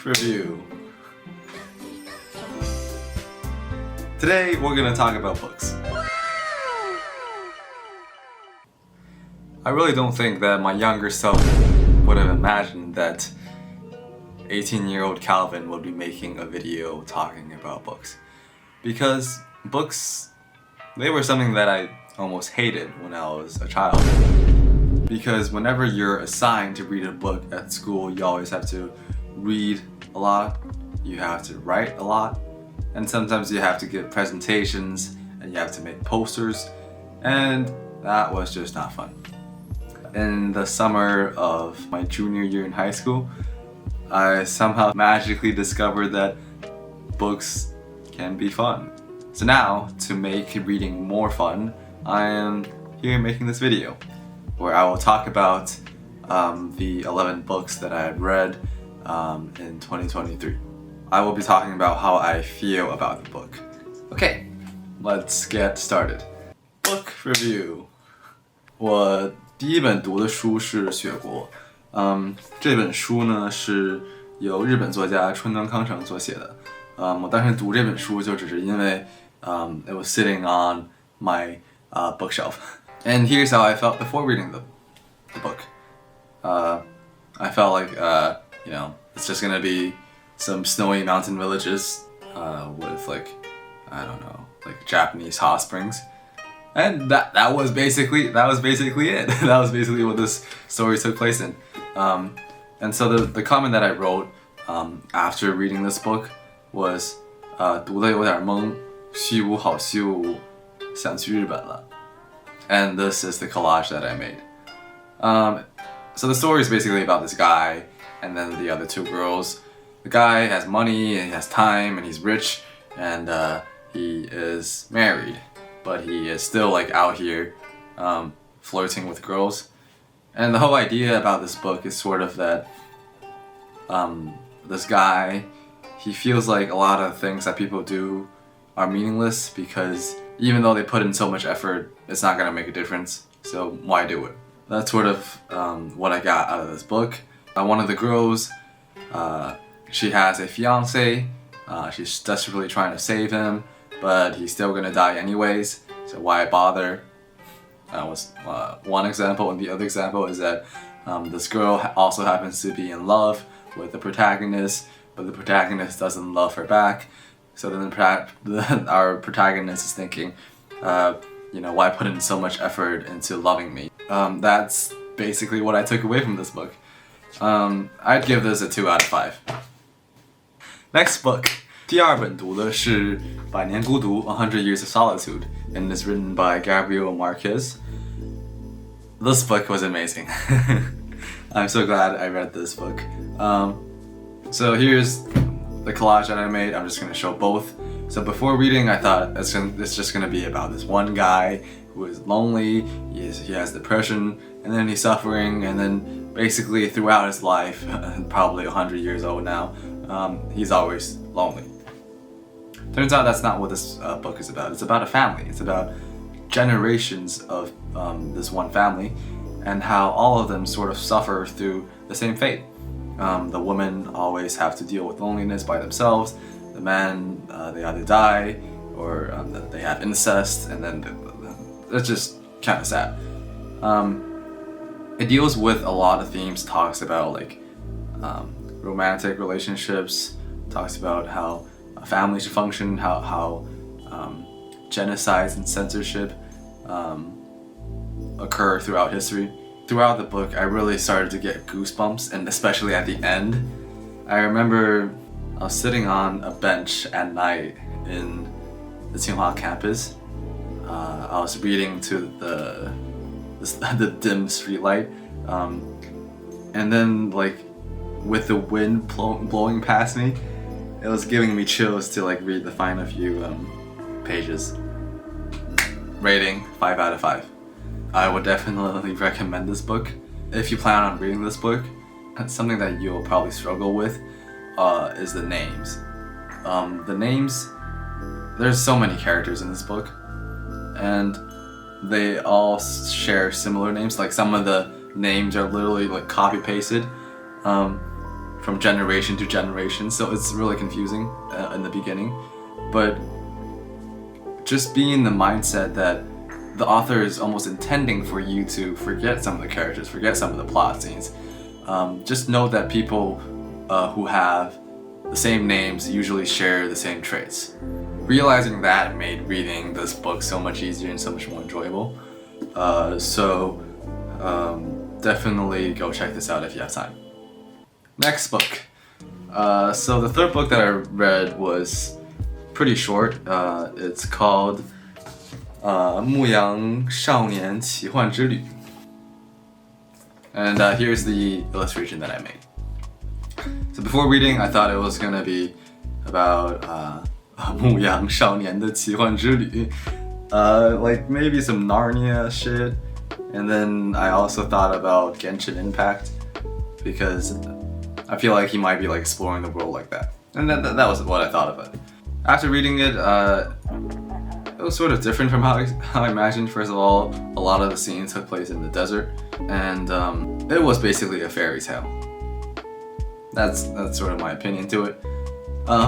review. Today we're gonna talk about books. I really don't think that my younger self would have imagined that 18-year-old Calvin would be making a video talking about books. Because books, they were something that I almost hated when I was a child. Because whenever you're assigned to read a book at school, you always have to read a lot, you have to write a lot, and sometimes you have to give presentations and you have to make posters, and that was just not fun. In the summer of my junior year in high school, I somehow magically discovered that books can be fun. So now, to make reading more fun, I am here making this video where I will talk about the 11 books that I have read in 2023. I will be talking about how I feel about the book. Okay, let's get started. Book review. 我第一本读的书是《雪国》，这本书呢是由日本作家川端康成所写的。我当时读这本书就只是因为it was sitting on my bookshelf. And here's how I felt before reading the book. I felt like it's just gonna be some snowy mountain villages with like Japanese hot springs. And that was basically it. That was basically what this story took place in. And so the comment that I wrote after reading this book was 读得有点懵，虚无好虚无，想去日本了。And this is the collage that I made. So the story is basically about this guy and then the other two girls. The guy has money and he has time and he's rich and he is married, but he is still like out here flirting with girls. And the whole idea about this book is sort of that this guy, he feels like a lot of things that people do are meaningless because even though they put in so much effort, it's not going to make a difference. So why do it? That's sort of what I got out of this book. One of the girls, she has a fiance. She's desperately trying to save him, but he's still going to die anyways. So why bother? That was one example. And the other example is that this girl also happens to be in love with the protagonist, but the protagonist doesn't love her back. So then our protagonist is thinking, why put in so much effort into loving me? That's basically what I took away from this book. I'd give this a 2 out of 5. Next book. 第二本读的是《百年孤独 100 Years of Solitude》 and it's written by Gabriel and Márquez. This book was amazing. I'm so glad I read this book. So here's the collage that I made. I'm just going to show both. So before reading, I thought it's just going to be about this one guy who is lonely, he has depression, and then he's suffering, and then basically throughout his life, probably 100 years old now, he's always lonely. Turns out that's not what this book is about. It's about a family. It's about generations of this one family and how all of them sort of suffer through the same fate. The women always have to deal with loneliness by themselves. The men, they either die or they have incest, and then it's just kind of sad. It deals with a lot of themes, talks about like romantic relationships, talks about how a family should function, how genocides and censorship occur throughout history. Throughout the book, I really started to get goosebumps, and especially at the end. I remember I was sitting on a bench at night in the Tsinghua campus. I was reading to the dim streetlight, and then like with the wind blowing past me, it was giving me chills to like read the final few pages. Rating 5 out of 5. I would definitely recommend this book. If you plan on reading this book, something that you'll probably struggle with is the names. The names, there's so many characters in this book, and they all share similar names. Like some of the names are literally like copy pasted. from generation to generation, so it's really confusing in the beginning. But just be in the mindset that the author is almost intending for you to forget some of the characters, forget some of the plot scenes. Just know that people who have the same names usually share the same traits. Realizing that made reading this book so much easier and so much more enjoyable. Definitely go check this out if you have time. Next book. So the third book that I read was pretty short. It's called 牧羊少年奇幻之旅. And here's the illustration that I made. So before reading, I thought it was gonna be about 牧羊少年的奇幻之旅, like maybe some Narnia shit. And then I also thought about Genshin Impact because I feel like he might be like exploring the world like that. And that was what I thought of it. After reading it, it was sort of different from how I imagined. First of all, a lot of the scenes took place in the desert, and it was basically a fairy tale. That's sort of my opinion to it.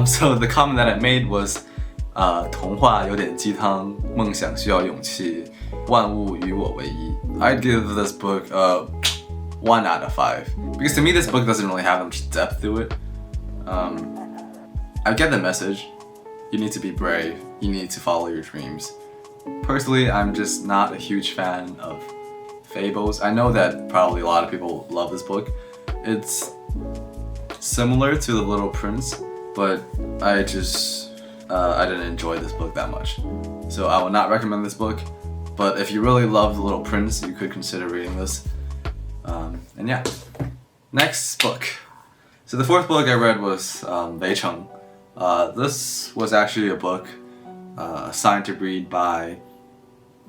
So the comment that I made was, 童话有点鸡汤，梦想需要勇气，万物与我为一. I'd give this book 1 out of 5 because to me this book doesn't really have much depth to it. I get the message. You need to be brave. You need to follow your dreams. Personally, I'm just not a huge fan of fables. I know that probably a lot of people love this book. It's similar to The Little Prince, but I didn't enjoy this book that much. So I would not recommend this book, but if you really love The Little Prince, you could consider reading this. And yeah, next book. So the fourth book I read was 围城. This was actually a book assigned to read by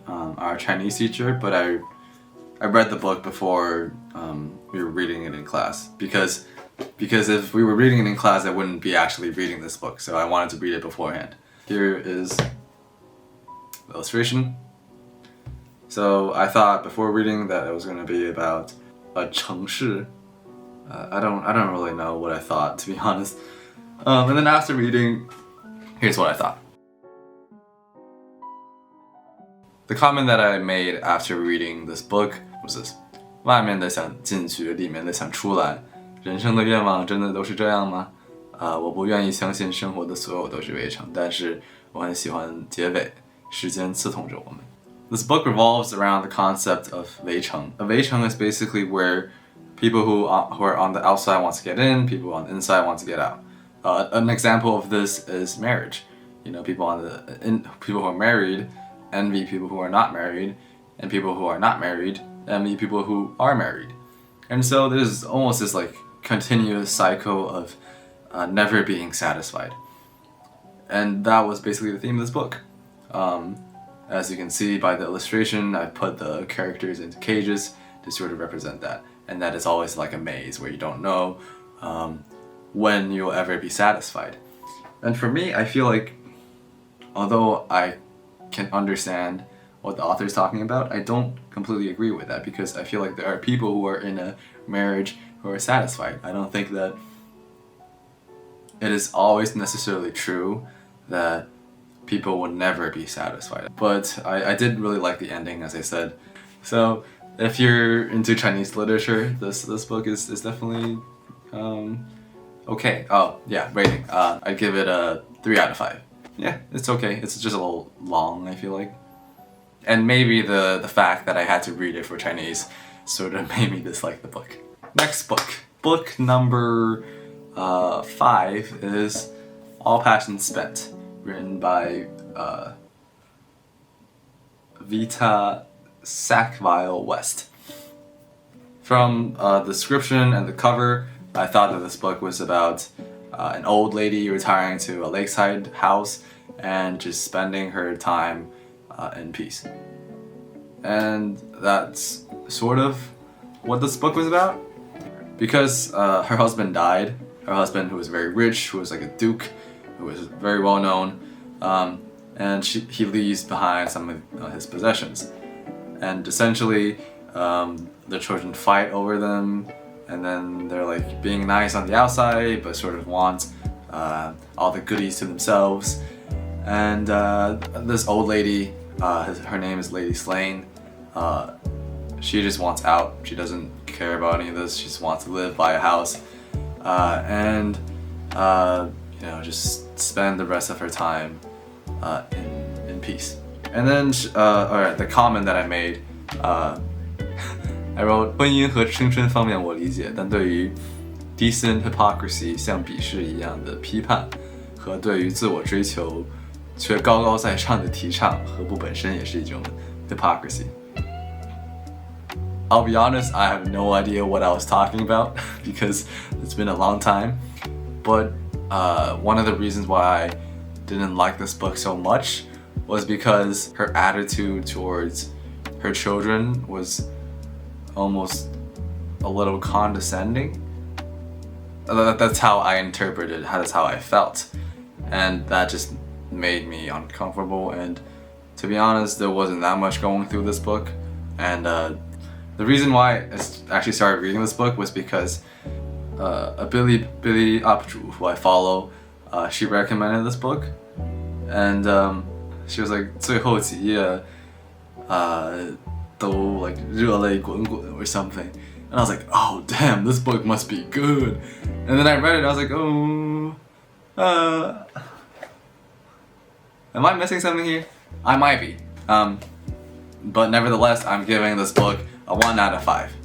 our Chinese teacher, but I read the book before we were reading it in class because if we were reading it in class, I wouldn't be actually reading this book, so I wanted to read it beforehand. Here is the illustration. So I thought before reading that it was going to be about a 城市. I don't really know what I thought, to be honest. And then after reading, here's what I thought. The comment that I made after reading this book was this: 外面的想进去，里面的想出来，人生的愿望真的都是这样吗？我不愿意相信生活的所有都是围城，但是我很喜欢结尾，时间刺痛着我们。This book revolves around the concept of 围城. A 围城 is basically where people who are on the outside want to get in, people on the inside want to get out. An example of this is marriage. You know, people who are married envy people who are not married, and people who are not married envy people who are married. And so there's almost this like continuous cycle of never being satisfied. And that was basically the theme of this book. As you can see by the illustration, I put the characters into cages to sort of represent that. And that is always like a maze where you don't know when you'll ever be satisfied. And for me, I feel like although I can understand what the author is talking about, I don't completely agree with that because I feel like there are people who are in a marriage who are satisfied. I don't think that it is always necessarily true that people will never be satisfied. But I did really like the ending, as I said. So if you're into Chinese literature, this book is definitely okay. Oh yeah, rating. I'd give it a 3 out of 5. Yeah, it's okay. It's just a little long, I feel like. And maybe the fact that I had to read it for Chinese sort of made me dislike the book. Next book. Book number 5 is All Passion Spent, written by Vita Sackville West. From the description and the cover, I thought that this book was about an old lady retiring to a lakeside house and just spending her time in peace. And that's sort of what this book was about. Because her husband died, her husband who was very rich, who was like a duke, who was very well known, and he leaves behind some of his possessions. And essentially, the children fight over them, and then they're like being nice on the outside, but sort of want all the goodies to themselves. And this old lady, her name is Lady Slane. She just wants out. She doesn't care about any of this. She just wants to live, buy a house, and just spend the rest of her time in peace. And then, alright, the comment that I made, I wrote 婚姻和青春方面我理解，但对于 decent hypocrisy 像鄙视一样的批判和对于自我追求却高高在上的提倡，何不本身也是一种 hypocrisy? I'll be honest, I have no idea what I was talking about because it's been a long time. But one of the reasons why I didn't like this book so much was because her attitude towards her children was almost a little condescending. That's how I interpreted it, that's how I felt. And that just made me uncomfortable. And to be honest, there wasn't that much going through this book. And the reason why I actually started reading this book was because a Billy Upju, who I follow, she recommended this book. And she was like 最后几页都 like 热泪滚滚 or something. And I was like, oh damn, this book must be good. And then I read it and I was like, oh, am I missing something here? I might be. But nevertheless, I'm giving this book a 1 out of 5.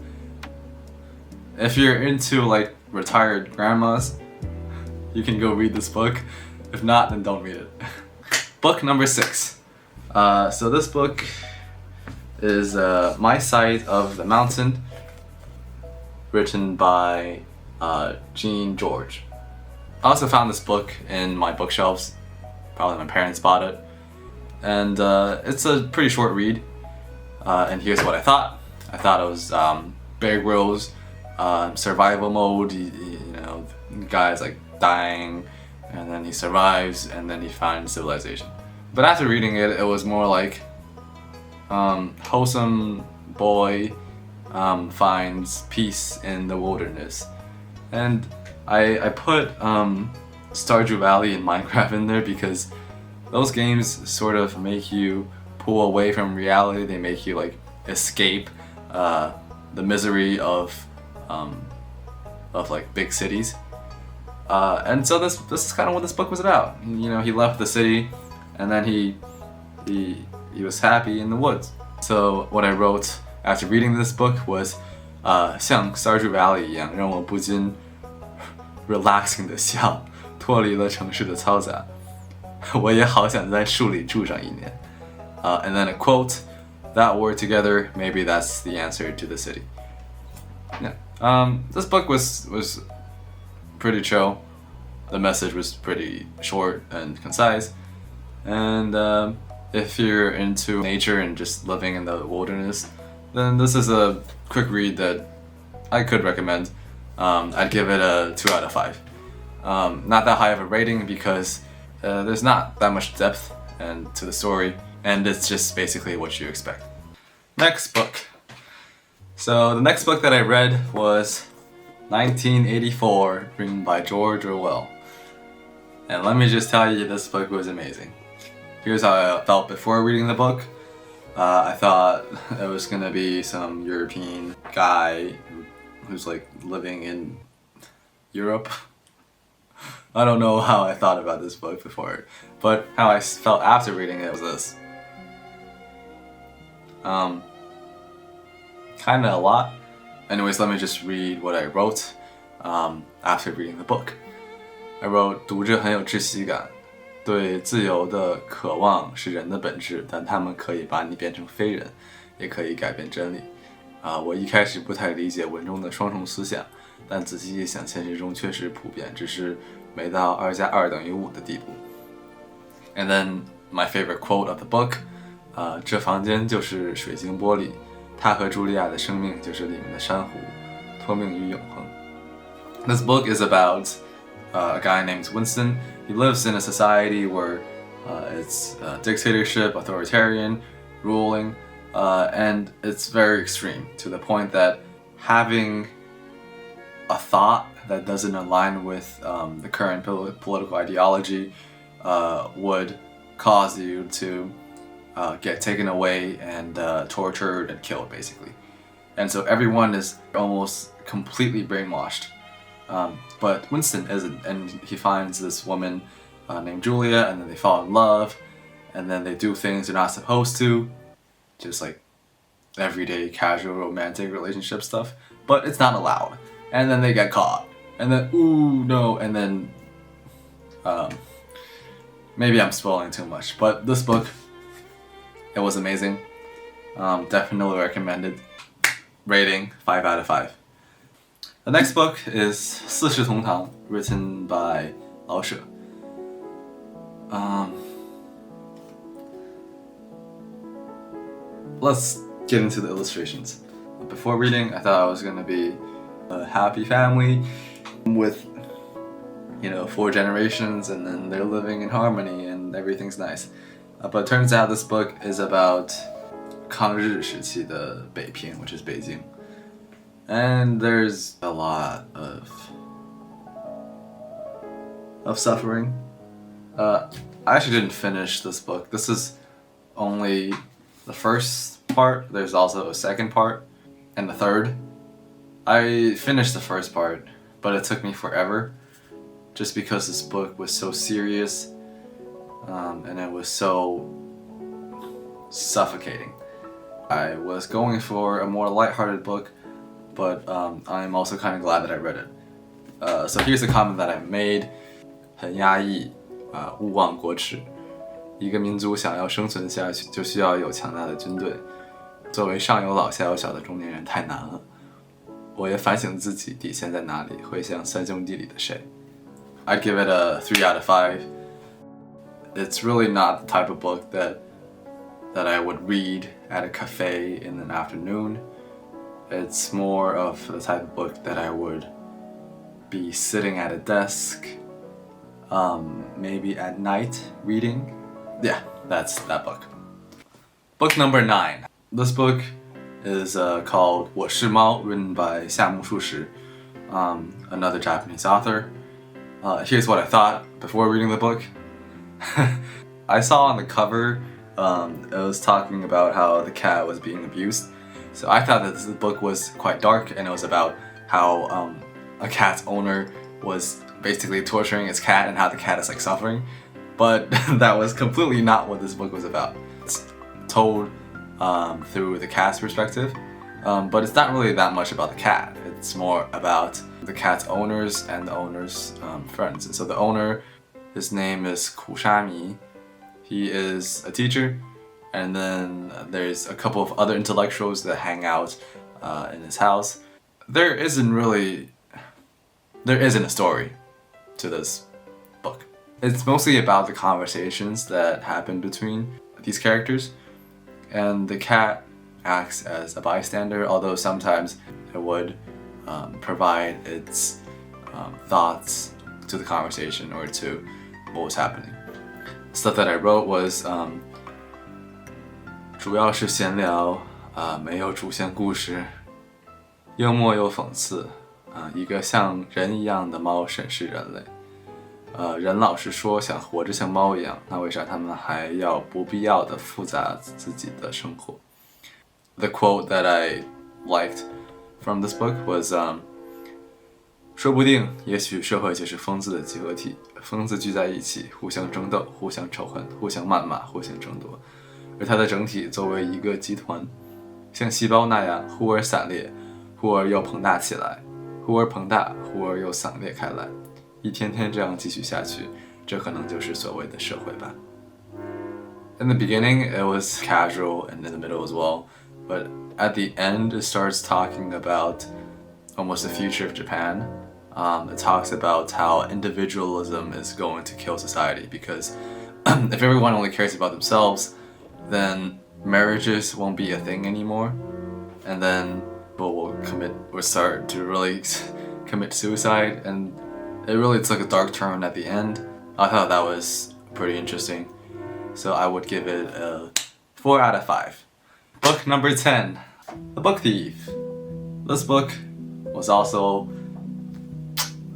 If you're into like retired grandmas, you can go read this book. If not, then don't read it. Book number 6. So this book is My Side of the Mountain, written by Jean George. I also found this book in my bookshelves. Probably my parents bought it. And it's a pretty short read. And here's what I thought. I thought it was Bear Grylls survival mode. The guy's like dying, and then he survives, and then he finds civilization. But after reading it, it was more like wholesome boy finds peace in the wilderness. And I put Stardew Valley and Minecraft in there because those games sort of make you pull away from reality. They make you like escape the misery of like big cities. And so this is kind of what this book was about. He left the city, and then he was happy in the woods. So what I wrote after reading this book was 像 Stardew Valley 一样，让我不禁 relaxing 的笑，脱离了城市的嘈杂。我也好想在树里住上1年。And then a quote, that word together, maybe that's the answer to the city. Yeah. This book was pretty chill. The message was pretty short and concise. And if you're into nature and just living in the wilderness, then this is a quick read that I could recommend. I'd give it a 2 out of 5. Not that high of a rating because there's not that much depth and to the story, and it's just basically what you expect. Next book. So the next book that I read was 1984, written by George Orwell. And let me just tell you, this book was amazing. Here's how I felt before reading the book. I thought it was gonna be some European guy who's like living in Europe. I don't know how I thought about this book before, but how I felt after reading it was this. Kinda a lot. Anyways, let me just read what I wrote after reading the book. I wrote, 读着很有窒息感，对自由的渴望是人的本质，但他们可以把你变成非人，也可以改变真理。我一开始不太理解文中的双重思想，但仔细一想，现实中确实普遍，只是没到2加2等于5的地步。And then my favorite quote of the book, 这房间就是水晶玻璃，他和茱莉亚的生命就是里面的珊瑚，托命于永恒。This book is about a guy named Winston. He lives in a society where it's dictatorship, authoritarian, ruling, and it's very extreme to the point that having a thought that doesn't align with the current political ideology would cause you to get taken away and tortured and killed, basically. And so everyone is almost completely brainwashed. But Winston isn't, and he finds this woman named Julia, and then they fall in love, and then they do things they're not supposed to, just like everyday casual romantic relationship stuff, but it's not allowed. And then they get caught, and then ooh no, and then maybe I'm spoiling too much, but this book, it was amazing. Definitely recommended. Rating 5 out of 5. The next book is 四世同堂, written by 老舍. Let's get into the illustrations. Before reading, I thought I was gonna be a happy family with, 4 generations, and then they're living in harmony and everything's nice. But it turns out this book is about 抗日时期的北平, which is Beijing. And there's a lot of suffering. I actually didn't finish this book. This is only the first part. There's also a second part and a third. I finished the first part, but it took me forever just because this book was so serious, and it was so suffocating. I was going for a more lighthearted book, but I'm also kind of glad that I read it. So here's a comment that I made. 很压抑，勿忘国耻。一个民族想要生存下去，就需要有强大的军队。作为上有老下有小的中年人，太难了。我也反省自己底线在哪里，回想三兄弟里的谁。I'd give it a 3 out of 5. It's really not the type of book that I would read at a cafe in an afternoon. It's more of the type of book that I would be sitting at a desk, maybe at night reading. Yeah, that's that book. Book number 9. This book is called 我是猫, written by 夏目漱石, another Japanese author. Here's what I thought before reading the book. I saw on the cover, it was talking about how the cat was being abused. So I thought that this book was quite dark, and it was about how a cat's owner was basically torturing his cat and how the cat is like suffering. But that was completely not what this book was about. It's told through the cat's perspective, but it's not really that much about the cat. It's more about the cat's owners and the owner's friends. And so the owner, his name is Kusami. He is a teacher, and then there's a couple of other intellectuals that hang out in his house. There isn't a story to this book. It's mostly about the conversations that happen between these characters, and the cat acts as a bystander, although sometimes it would provide its thoughts to the conversation or to what was happening. Stuff that I wrote was 主要是闲聊，没有主线故事，幽默又讽刺，一个像人一样的猫审视人类。人老是说想活着像猫一样，那为啥他们还要不必要的复杂自己的生活？ The quote that I liked from this book was 说不定也许社会就是疯子的集合体，疯子聚在一起，互相争斗，互相仇恨，互相谩骂，互相争夺，而它的整体作为一个集团，像细胞那样忽而散裂，忽而又膨大起来，忽而膨大，忽而又散裂开来，一天天这样继续下去，这可能就是所谓的社会吧。In the beginning, it was casual, and in the middle as well, but at the end, it starts talking about almost the future of Japan. It talks about how individualism is going to kill society, because if everyone only cares about themselves, then marriages won't be a thing anymore, and then people will start to really commit suicide, and it really took a dark turn at the end. I thought that was pretty interesting, so I would give it a 4 out of 5. Book number 10, The Book Thief. This book was also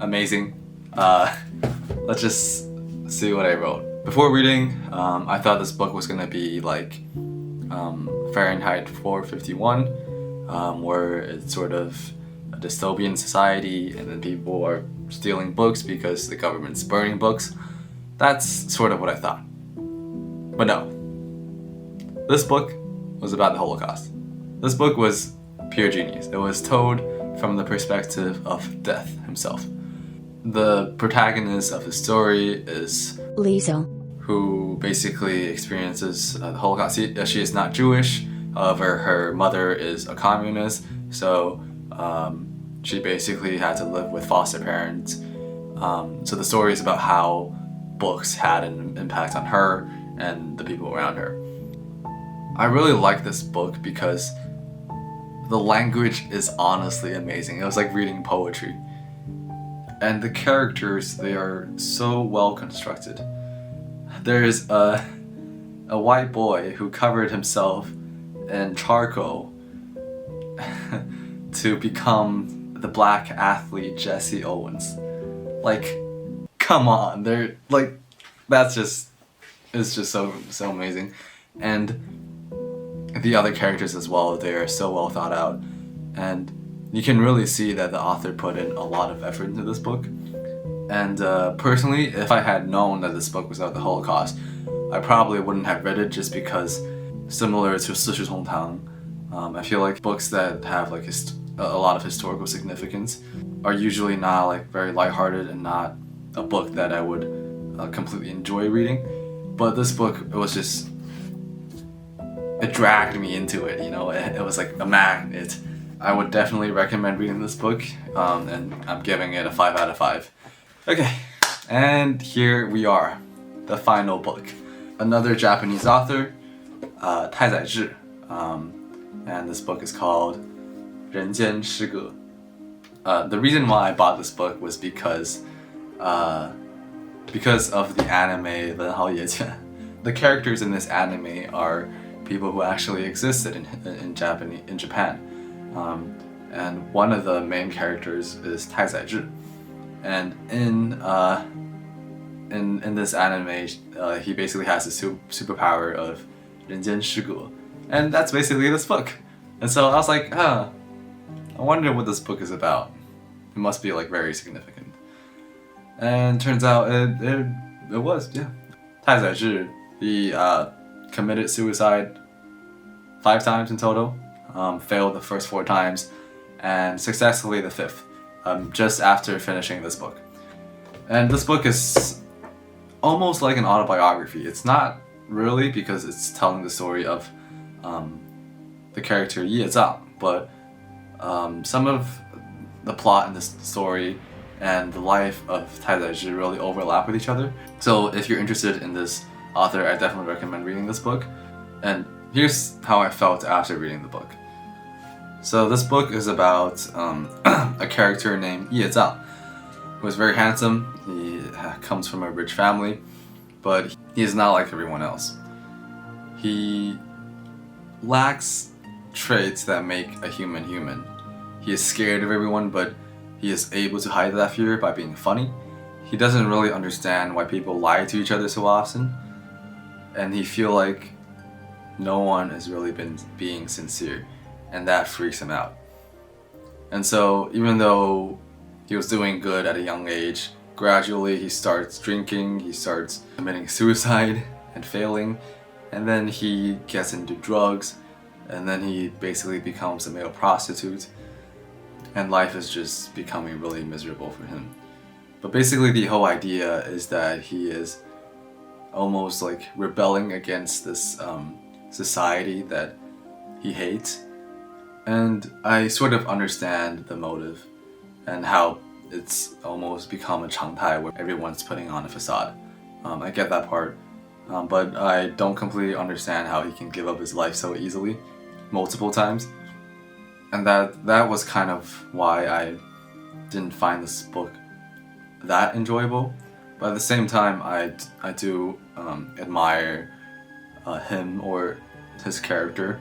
amazing. Let's just see what I wrote. Before reading, I thought this book was gonna be like Fahrenheit 451, where it's sort of a dystopian society and then people are stealing books because the government's burning books. That's sort of what I thought. But no. This book was about the Holocaust. This book was pure genius. It was told from the perspective of Death himself. The protagonist of the story is Lisa, who basically experiences the Holocaust. She is not Jewish, however her mother is a communist, so she basically had to live with foster parents. So the story is about how books had an impact on her and the people around her. I really like this book because the language is honestly amazing. It was like reading poetry. And the characters, they are so well constructed. There's a white boy who covered himself in charcoal to become the black athlete Jesse Owens. Like, come on, they're like, it's just so amazing. And the other characters as well, they are so well thought out, and you can really see that the author put in a lot of effort into this book. And personally, if I had known that this book was about the Holocaust, I probably wouldn't have read it, just because, similar to 四世同堂, I feel like books that have like a lot of historical significance are usually not like very lighthearted and not a book that I would completely enjoy reading. But this book, it dragged me into it, you know, it was like a magnet. I would definitely recommend reading this book, and I'm giving it a 5 out of 5. Okay, and here we are, the final book. Another Japanese author, 太宰治, and this book is called 人间失格. The reason why I bought this book was because of the anime 文豪野犬. The characters in this anime are people who actually existed in Japan. And one of the main characters is 太宰治. And in this anime, he basically has the superpower of 人间失格. And that's basically this book. And so I was like, I wonder what this book is about. It must be like very significant. And turns out it was, yeah. 太宰治, he committed suicide 5 times in total, failed the first 4 times, and successfully the 5th, just after finishing this book. And this book is almost like an autobiography. It's not really, because it's telling the story of the character Ye Zhang, but some of the plot in this story and the life of 太宰治 really overlap with each other. So if you're interested in this author, I definitely recommend reading this book. And here's how I felt after reading the book. So this book is about a character named Ye Zhang, who is very handsome. He comes from a rich family, but he is not like everyone else. He lacks traits that make a human human. He is scared of everyone, but he is able to hide that fear by being funny. He doesn't really understand why people lie to each other so often, and he feels like no one has really been being sincere, and that freaks him out. And so even though he was doing good at a young age, gradually he starts drinking, he starts committing suicide and failing, and then he gets into drugs, and then he basically becomes a male prostitute, and life is just becoming really miserable for him. But basically the whole idea is that he is almost like rebelling against this society that he hates. And I sort of understand the motive and how it's almost become a 常态 where everyone's putting on a facade. I get that part, but I don't completely understand how he can give up his life so easily, multiple times. And that was kind of why I didn't find this book that enjoyable. But at the same time, I do admire him or his character.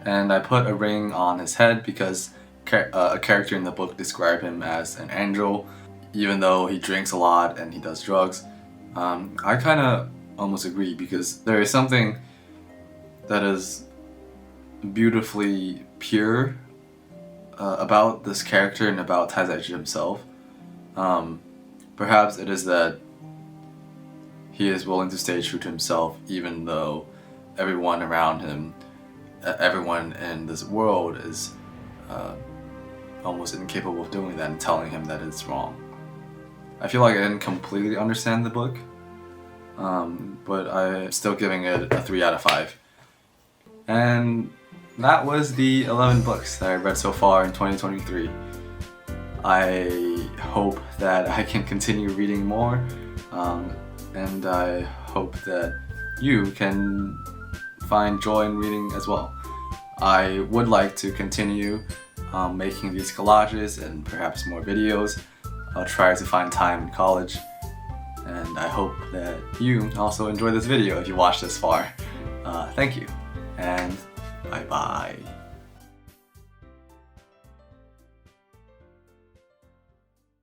And I put a ring on his head because a character in the book described him as an angel. even though he drinks a lot and he does drugs. I kind of almost agree, because there is something that is beautifully pure about this character and about Taizaichi himself. Perhaps it is that he is willing to stay true to himself even though everyone around him, everyone in this world is almost incapable of doing that and telling him that it's wrong. I feel like I didn't completely understand the book, but I'm still giving it a 3 out of 5. And that was the 11 books that I read so far in 2023. I hope that I can continue reading more, and I hope that you can find joy in reading as well. I would like to continue making these collages and perhaps more videos. I'll try to find time in college, and I hope that you also enjoy this video if you watched this far. Thank you, and bye bye.